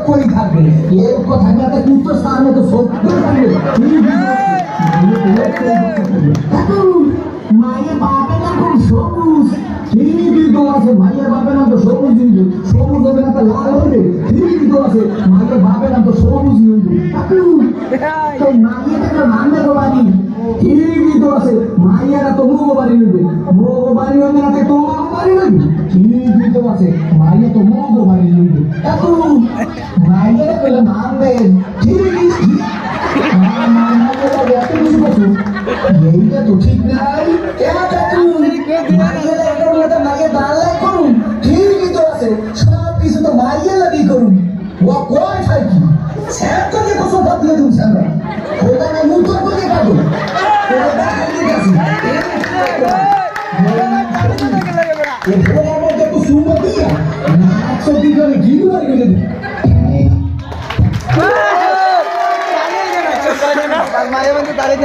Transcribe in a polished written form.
করে থাকবে এর কথা না তো তুই তো সামনে তো সত্য থাকবে মায়ের বাপে না খুব সবুজ ঠিকই তো আছে মায়ের বাপে না তো সবুজ হইবে সবুজ হবে না তো লাল হইবে ঠিকই তো আছে মায়ের বাপে না তো সবুজ হইবে তো মায়ের মানবে তো বাড়ি ঠিকই তো আছে মায়েরা তো মুগো বাড়ি হইবে মুগো বাড়ি হবে না তো তোমার বাড়ি হইবে ঠিকই তো আছে মাইয়া তো মুগো বাড়ি হইবে কাকু মায়েরা বলে মানবে ঠিকই এইটা তো ঠিক নাই ঠিকই তো আছে সব কিছু তো মারিয়ে লাগি করুন ও কয় খাই কি এত যে কষ্ট দিয়ে দিন সামনে ওটা না মুখ করে কাটো মারে বন্ধু তাড়ে